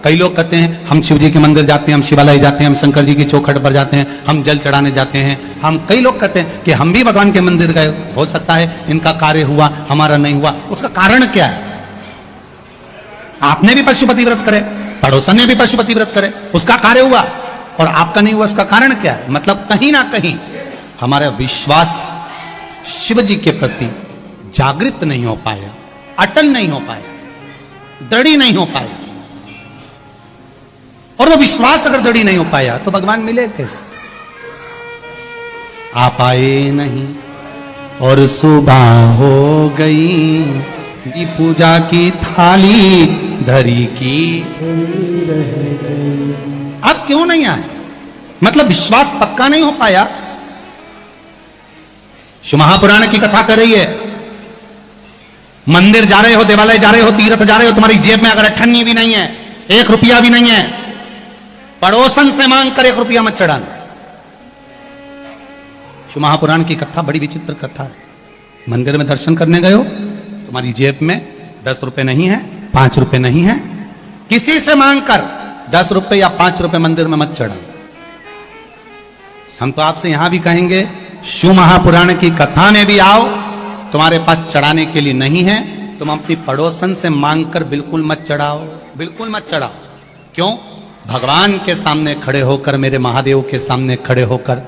कई लोग कहते हैं हम शिव जी के मंदिर जाते हैं, हम शिवालय जाते हैं, हम शंकर जी की चौखट पर जाते हैं, हम जल चढ़ाने जाते हैं। हम कई लोग कहते हैं कि हम भी भगवान के मंदिर गए, हो सकता है इनका कार्य हुआ हमारा नहीं हुआ। उसका कारण क्या है? आपने भी पशुपति व्रत करे, पड़ोसन ने भी पशुपति व्रत करे, उसका कार्य हुआ और आपका नहीं हुआ, उसका कारण क्या है? मतलब कहीं ना कहीं हमारा विश्वास शिव जी के प्रति जागृत नहीं हो पाया, अटल नहीं हो पाया, दृढ़ नहीं हो पाया। और वो विश्वास अगर दृढ़ नहीं हो पाया तो भगवान मिले कैसे? आप आए नहीं और सुबह हो गई, पूजा की थाली धरी की। आप क्यों नहीं आए? मतलब विश्वास पक्का नहीं हो पाया। शिव महापुराण की कथा कर रही है, मंदिर जा रहे हो, देवालय जा रहे हो, तीर्थ जा रहे हो, तुम्हारी जेब में अगर 98 भी नहीं है, 1 रुपया भी नहीं है, पड़ोसन से मांग कर 1 रुपया मत चढ़ाना। शिव महापुराण की कथा बड़ी विचित्र कथा है। मंदिर में दर्शन करने गए हो, तुम्हारी जेब में 10 रुपए नहीं है, 5 रुपए नहीं है, किसी से मांग कर 10 रुपए या 5 रुपए मंदिर में मत चढ़ाना। हम तो आपसे यहां भी कहेंगे, शिव महापुराण की कथा में भी आओ, तुम्हारे पास चढ़ाने के लिए नहीं है, तुम अपनी पड़ोसन से मांग कर बिल्कुल मत चढ़ाओ, बिल्कुल मत चढ़ाओ। क्यों? भगवान के सामने खड़े होकर, मेरे महादेव के सामने खड़े होकर,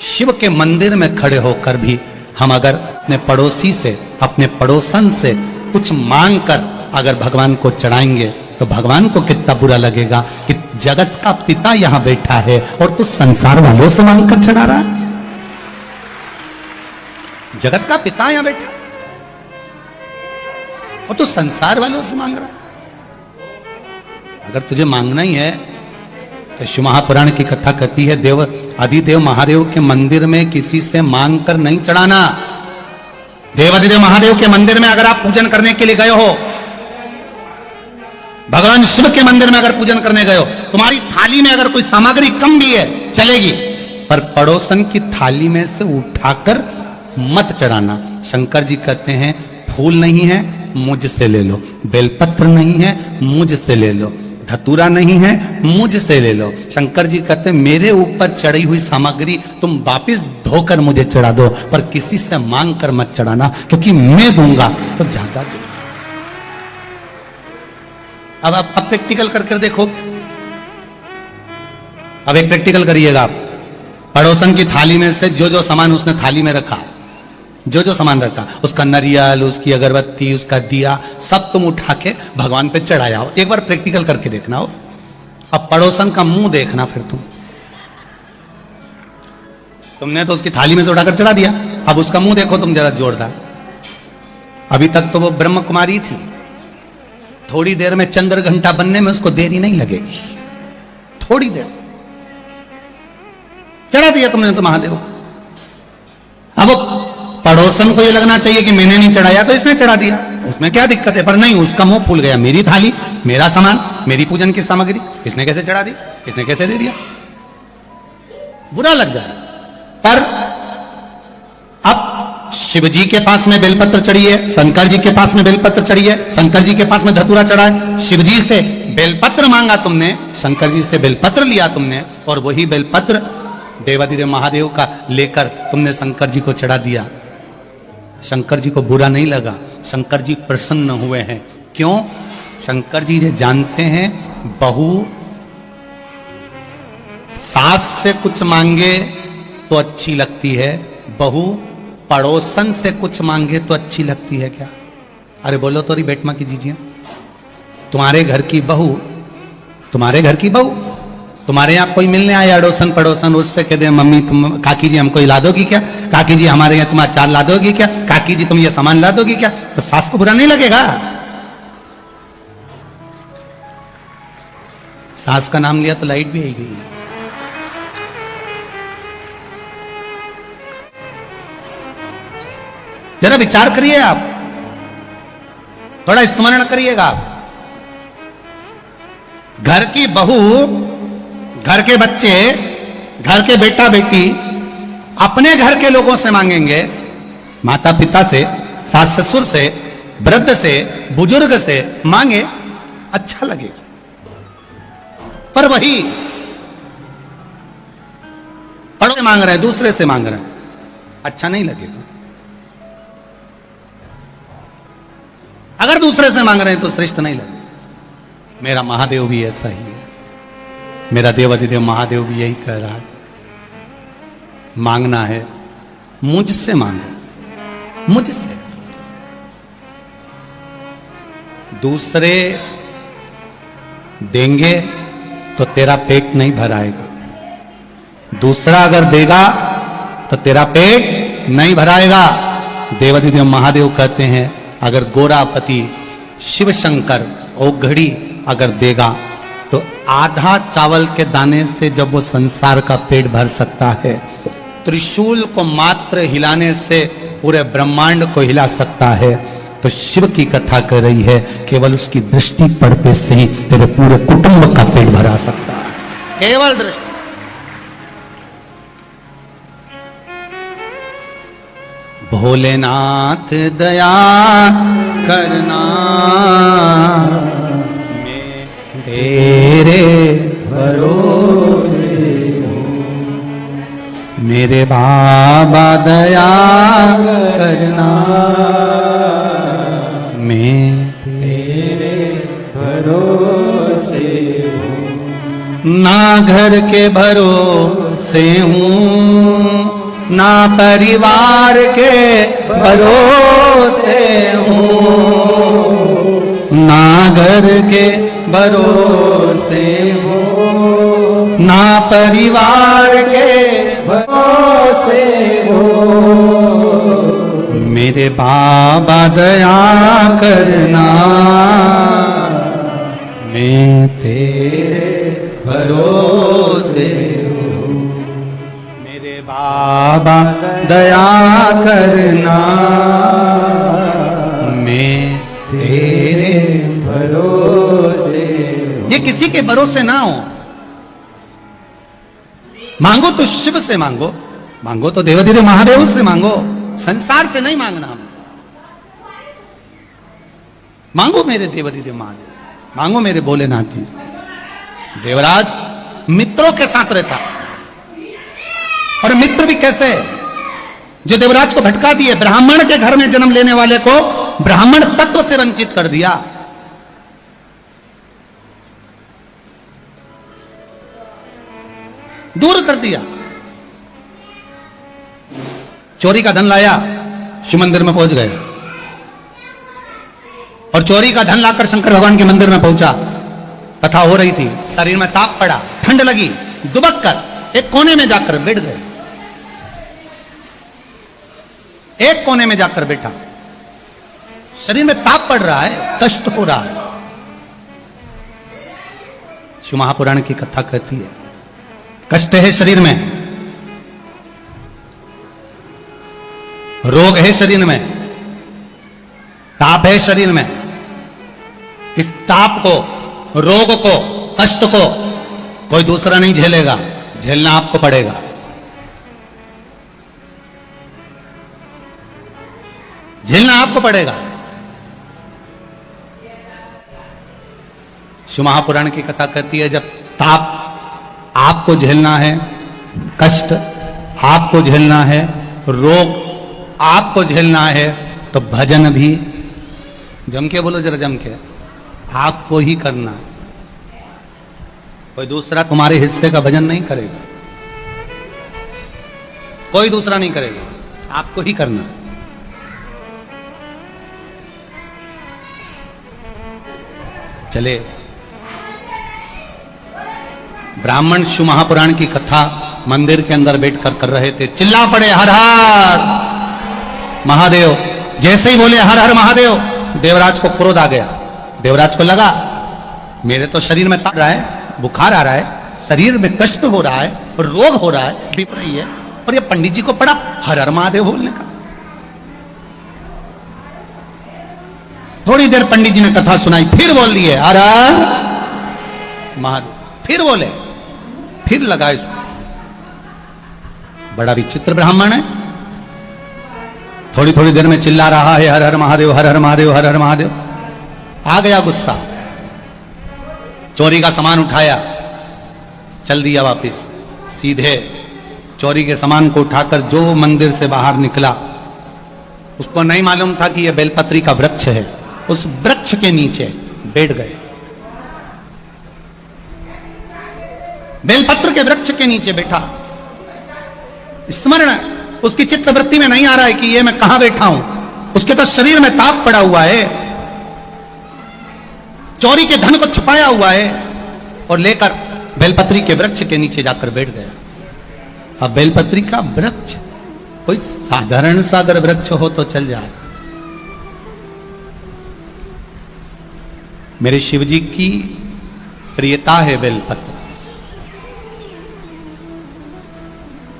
शिव के मंदिर में खड़े होकर भी हम अगर अपने पड़ोसी से, अपने पड़ोसन से कुछ मांग कर अगर भगवान को चढ़ाएंगे तो भगवान को कितना बुरा लगेगा कि जगत का पिता यहां बैठा है और तू संसार वालों से मांग कर चढ़ा रहा है। जगत का पिता यहां बैठा और तू संसार वालों से मांग रहा है। अगर तुझे मांगना ही है तो शिव महापुराण की कथा कहती है, देव अधिदेव महादेव के मंदिर में किसी से मांग कर नहीं चढ़ाना। देव अधिदेव महादेव के मंदिर में अगर आप पूजन करने के लिए गए हो, भगवान शिव के मंदिर में अगर पूजन करने गए हो, तुम्हारी थाली में अगर कोई सामग्री कम भी है चलेगी, पर पड़ोसन की थाली में से उठाकर मत चढ़ाना। शंकर जी कहते हैं, फूल नहीं है मुझसे ले लो, बेलपत्र नहीं है मुझसे ले लो, धतूरा नहीं है मुझसे ले लो। शंकर जी कहते हैं, मेरे ऊपर चढ़ी हुई सामग्री तुम वापिस धोकर मुझे चढ़ा दो, पर किसी से मांग कर मत चढ़ाना, क्योंकि मैं दूंगा तो ज्यादा दूंगा। अब आप प्रैक्टिकल करके देखो, अब एक प्रैक्टिकल करिएगा आप। पड़ोसन की थाली में से जो जो सामान उसने थाली में रखा, जो जो सामान रखा, उसका नारियल, उसकी अगरबत्ती, उसका दिया, सब तुम उठा के भगवान पे चढ़ाया हो। एक बार प्रैक्टिकल करके देखना हो। अब पड़ोसन का मुंह देखना, फिर तुमने तो उसकी थाली में से उठाकर चढ़ा दिया, अब उसका मुंह देखो तुम जरा जोरदार। अभी तक तो वो ब्रह्म कुमारी थी, थोड़ी देर में चंद्र घंटा बनने में उसको देरी नहीं लगेगी, थोड़ी देर चढ़ा दिया तुमने तो महादेव। अब पड़ोसन को ये लगना चाहिए कि मैंने नहीं चढ़ाया तो इसने चढ़ा दिया, उसमें क्या दिक्कत है? पर नहीं, उसका मुंह फूल गया, मेरी थाली, मेरा सामान, मेरी पूजन की सामग्री इसने कैसे चढ़ा दी, इसने कैसे दे दिया, बुरा लग जाए। पर अब शिव जी के पास में बेलपत्र चढ़ी है, शंकर जी के पास में बेलपत्र चढ़ी है, शंकर जी के पास में धतूरा चढ़ा है, शिव जी से बेलपत्र मांगा तुमने, शंकर जी से बेलपत्र लिया तुमने, और वही बेलपत्र देवाधिदेव महादेव का लेकर तुमने शंकर जी को चढ़ा दिया। शंकर जी को बुरा नहीं लगा, शंकर जी प्रसन्न हुए हैं। क्यों? शंकर जी ये जानते हैं, बहू सास से कुछ मांगे तो अच्छी लगती है, बहू पड़ोसन से कुछ मांगे तो अच्छी लगती है क्या? अरे बोलो तो, बेट मां की जीजिए, तुम्हारे घर की बहू, तुम्हारे घर की बहू तुम्हारे यहाँ कोई मिलने आया अड़ोसन पड़ोसन, उससे कह दे, मम्मी तुम, काकी जी हमको ला दोगी क्या, काकी जी हमारे यहाँ तुम अचार ला दोगी क्या, काकी जी तुम ये सामान ला दोगी क्या, तो सास को बुरा नहीं लगेगा? सास का नाम लिया तो लाइट भी आई गई। जरा विचार करिए आप, थोड़ा स्मरण करिएगा। घर की बहू, घर के बच्चे, घर के बेटा बेटी अपने घर के लोगों से मांगेंगे, माता पिता से, सास ससुर से, वृद्ध से, बुजुर्ग से मांगे, अच्छा लगेगा। पर वही पड़ोस से मांग रहे हैं, दूसरे से मांग रहे हैं, अच्छा नहीं लगेगा। अगर दूसरे से मांग रहे हैं तो श्रेष्ठ नहीं लगेगा। मेरा महादेव भी ऐसा ही है, मेरा देवाधिदेव महादेव भी यही कह रहा है, मांगना है मुझसे मांगो, मुझसे। दूसरे देंगे तो तेरा पेट नहीं भराएगा, दूसरा अगर देगा तो तेरा पेट नहीं भराएगा। देवाधिदेव महादेव कहते हैं अगर गोरापति शिव शंकर औघड़ी अगर देगा तो आधा चावल के दाने से जब वो संसार का पेट भर सकता है, त्रिशूल को मात्र हिलाने से पूरे ब्रह्मांड को हिला सकता है, तो शिव की कथा कर रही है केवल उसकी दृष्टि पड़ते से ही तेरे पूरे कुटुंब का पेट भरा सकता है, केवल दृष्टि। भोलेनाथ दया करना मैं तेरे भरोसे हूँ, मेरे बाबा दया करना मैं तेरे भरोसे हूँ। ना घर के भरोसे हूँ, ना परिवार के भरोसे हूँ, ना घर के भरोसे हूँ, ना परिवार के भरोसे हूँ, मेरे बाबा दया करना मैं तेरे भरोसे हूँ, मेरे बाबा दया करना मैं तेरे भरोसे हूँ। ये किसी के भरोसे ना हो, मांगो तो शिव से मांगो, मांगो तो देवाधिदेव महादेव से मांगो, संसार से नहीं मांगना। हम मांगो मेरे देवाधिदेव महादेव से, मांगो मेरे भोलेनाथ जी से। देवराज मित्रों के साथ रहता, और मित्र भी कैसे, जो देवराज को भटका दिए, ब्राह्मण के घर में जन्म लेने वाले को ब्राह्मण तत्व से वंचित कर दिया। दूर कर दिया। चोरी का धन लाया, शिव मंदिर में पहुंच गए, और चोरी का धन लाकर शंकर भगवान के मंदिर में पहुंचा। कथा हो रही थी, शरीर में ताप पड़ा, ठंड लगी, दुबक कर एक कोने में जाकर बैठ गए, एक कोने में जाकर बैठा। शरीर में ताप पड़ रहा है, कष्ट हो रहा है। शिव महापुराण की कथा कहती है कष्ट है शरीर में, रोग है शरीर में, ताप है शरीर में। इस ताप को, रोग को, कष्ट को कोई दूसरा नहीं झेलेगा, झेलना आपको पड़ेगा। झेलना आपको पड़ेगा। शिव महापुराण की कथा कहती है जब ताप आपको झेलना है, कष्ट आपको झेलना है, रोग आपको झेलना है, तो भजन भी जम के बोलो, जरा जम के, आपको ही करना है। कोई दूसरा तुम्हारे हिस्से का भजन नहीं करेगा, कोई दूसरा नहीं करेगा, आपको ही करना है। चले, ब्राह्मण शिव महापुराण की कथा मंदिर के अंदर बैठकर कर रहे थे। चिल्ला पड़े हर हर महादेव। जैसे ही बोले हर हर महादेव, देवराज को क्रोध आ गया। देवराज को लगा मेरे तो शरीर में ताप रहा है, बुखार आ रहा है, शरीर में कष्ट हो रहा है, रोग हो रहा है, बीप रही है, और ये पंडित जी को पड़ा हर हर महादेव बोलने का। थोड़ी देर पंडित जी ने कथा सुनाई, फिर बोल दिए हर हर महादेव, फिर बोले, फिर लगाए। बड़ा विचित्र ब्राह्मण है, थोड़ी थोड़ी देर में चिल्ला रहा है हर हर महादेव, हर हर महादेव, हर हर महादेव। आ गया गुस्सा, चोरी का सामान उठाया, चल दिया वापिस। सीधे चोरी के सामान को उठाकर जो मंदिर से बाहर निकला, उसको नहीं मालूम था कि यह बेलपत्री का वृक्ष है। उस वृक्ष के नीचे बैठ गए, बेलपत्र के वृक्ष के नीचे बैठा। स्मरण उसकी चित्तवृत्ति में नहीं आ रहा है कि ये मैं कहां बैठा हूं। उसके तो शरीर में ताप पड़ा हुआ है, चोरी के धन को छुपाया हुआ है, और लेकर बेलपत्री के वृक्ष के नीचे जाकर बैठ गया। अब बेलपत्री का वृक्ष कोई साधारण सा अगर वृक्ष हो तो चल जाए, मेरे शिव जी की प्रियता है बेलपत्र,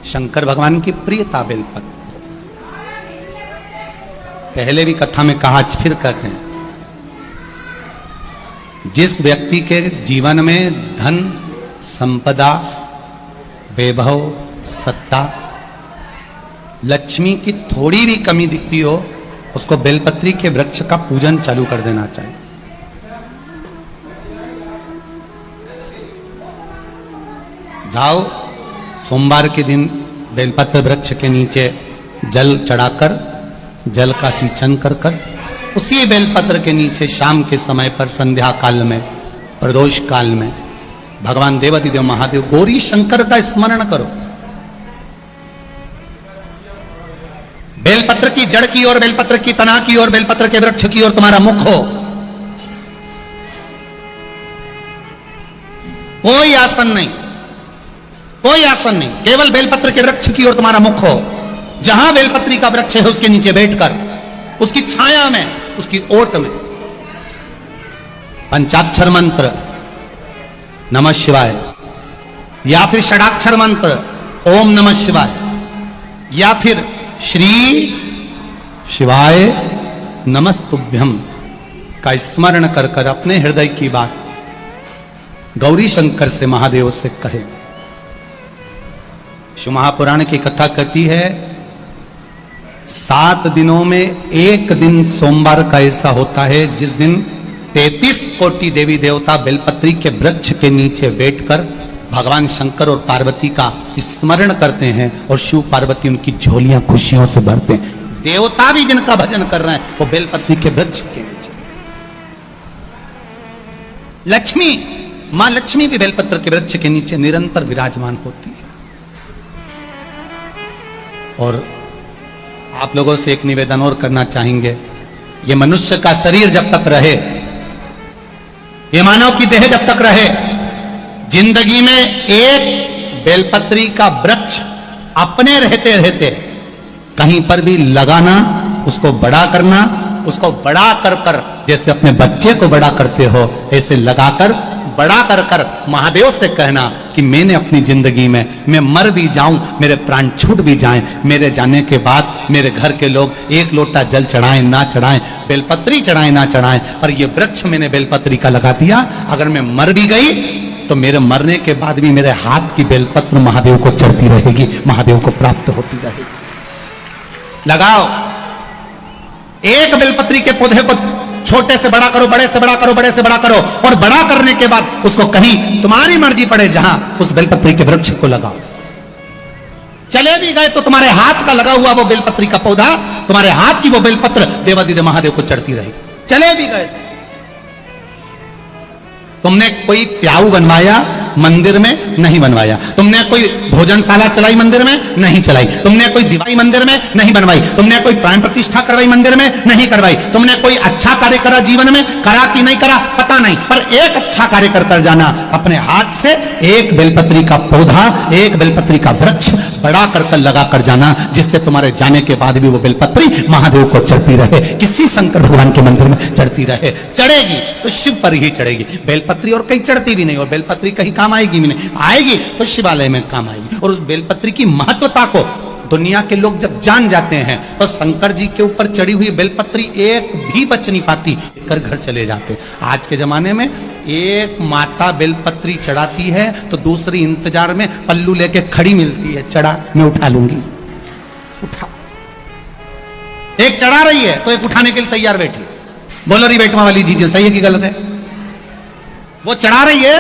शंकर भगवान की प्रियता बेलपत्र। पहले भी कथा में कहा, आज फिर कहते हैं, जिस व्यक्ति के जीवन में धन, संपदा, वैभव, सत्ता, लक्ष्मी की थोड़ी भी कमी दिखती हो, उसको बेलपत्री के वृक्ष का पूजन चालू कर देना चाहिए। जाओ सोमवार के दिन बेलपत्र वृक्ष के नीचे जल चढ़ाकर, जल का सिंचन कर कर, उसी बेलपत्र के नीचे शाम के समय पर, संध्या काल में, प्रदोष काल में भगवान देवाधिदेव महादेव गौरी शंकर का स्मरण करो। बेलपत्र की जड़ की ओर, बेलपत्र की तना की ओर, बेलपत्र के वृक्ष की ओर तुम्हारा मुख हो। कोई आसन नहीं, कोई आसन नहीं, केवल बेलपत्र के वृक्ष की ओर तुम्हारा मुख हो। जहां बेलपत्री का वृक्ष है उसके नीचे बैठकर, उसकी छाया में, उसकी ओट में पंचाक्षर मंत्र नमः शिवाय, या फिर षडाक्षर मंत्र ओम नमः शिवाय, या फिर श्री शिवाय नमस्तुभ्यम का स्मरण कर कर अपने हृदय की बात गौरी शंकर से, महादेव से कहे। शिव महापुराण की कथा कहती है, 7 दिनों में एक दिन सोमवार का ऐसा होता है जिस दिन 33 कोटि देवी देवता बेलपत्री के वृक्ष के नीचे बैठकर भगवान शंकर और पार्वती का स्मरण करते हैं, और शिव पार्वती उनकी झोलियां खुशियों से भरते हैं। देवता भी जिनका भजन कर रहे हैं वो बेलपत्री के वृक्ष के नीचे। लक्ष्मी, मां लक्ष्मी भी बेलपत्र के वृक्ष के नीचे निरंतर विराजमान होती है। और आप लोगों से एक निवेदन और करना चाहेंगे, ये मनुष्य का शरीर जब तक रहे, ये मानव की देह जब तक रहे, जिंदगी में एक बेलपत्री का वृक्ष अपने रहते रहते कहीं पर भी लगाना, उसको बड़ा करना, उसको बड़ा कर कर, जैसे अपने बच्चे को बड़ा करते हो ऐसे लगाकर बड़ा कर कर महादेव से कहना कि मैंने अपनी जिंदगी में, मैं मर भी जाऊं, मेरे प्राण छूट भी जाएं, मेरे जाने के बाद मेरे घर के लोग एक लोटा जल चढ़ाएं ना चढ़ाएं, बेलपत्री चढ़ाएं ना चढ़ाएं, पर ये वृक्ष मैंने बेलपत्री का लगा दिया, अगर मैं मर भी गई तो मेरे मरने के बाद भी मेरे हाथ की बेलपत्र महादेव को चढ़ती रहेगी, महादेव को प्राप्त होती रहेगी। लगाओ एक बेलपत्री के पौधे को, छोटे से बड़ा करो, बड़े से बड़ा करो, बड़े से बड़ा करो, और बड़ा करने के बाद उसको कहीं तुम्हारी मर्जी पड़े जहां, उस बेलपत्री के वृक्ष को लगाओ। चले भी गए तो तुम्हारे हाथ का लगा हुआ वो बेलपत्री का पौधा, तुम्हारे हाथ की वो बेलपत्र देवाधिदेव महादेव को चढ़ती रहेगी। चले भी गए, तुमने कोई प्याऊ बनवाया मंदिर में, नहीं बनवाया, तुमने कोई भोजनशाला चलाई मंदिर में, नहीं चलाई, तुमने कोई दिवाई मंदिर में नहीं बनवाई, तुमने कोई प्राण प्रतिष्ठा करवाई मंदिर में, नहीं करवाई, तुमने कोई अच्छा कार्य करा जीवन में, करा कि नहीं करा पता नहीं, पर एक अच्छा कार्य कर कर जाना, अपने हाथ से एक बेलपत्री का पौधा, एक बेलपत्री का वृक्ष बड़ा कर कर लगा कर जाना, जिससे तुम्हारे जाने के बाद भी वो बेलपत्री महादेव को चढ़ती रहे, किसी शंकर भगवान के मंदिर में चढ़ती रहे। चढ़ेगी तो शिव पर ही चढ़ेगी, बेलपत्री और कहीं चढ़ती भी नहीं, और बेलपत्री कहीं काम आएगी भी नहीं, आएगी तो शिवालय में काम आएगी। और उस बेलपत्री की महत्वता को दुनिया के लोग जब जान जाते हैं तो शंकर जी के ऊपर चढ़ी हुई बेलपत्री एक भी बच नहीं पाती, कर घर चले जाते। आज के जमाने में एक माता बेलपत्री चढ़ाती है तो दूसरी इंतजार में पल्लू लेके खड़ी मिलती है, चढ़ा मैं उठा लूंगी, उठा। एक चढ़ा रही है तो एक उठाने के लिए तैयार बैठी। बोलो री बेटवा वाली चीजें सही है कि गलत है? वो चढ़ा रही है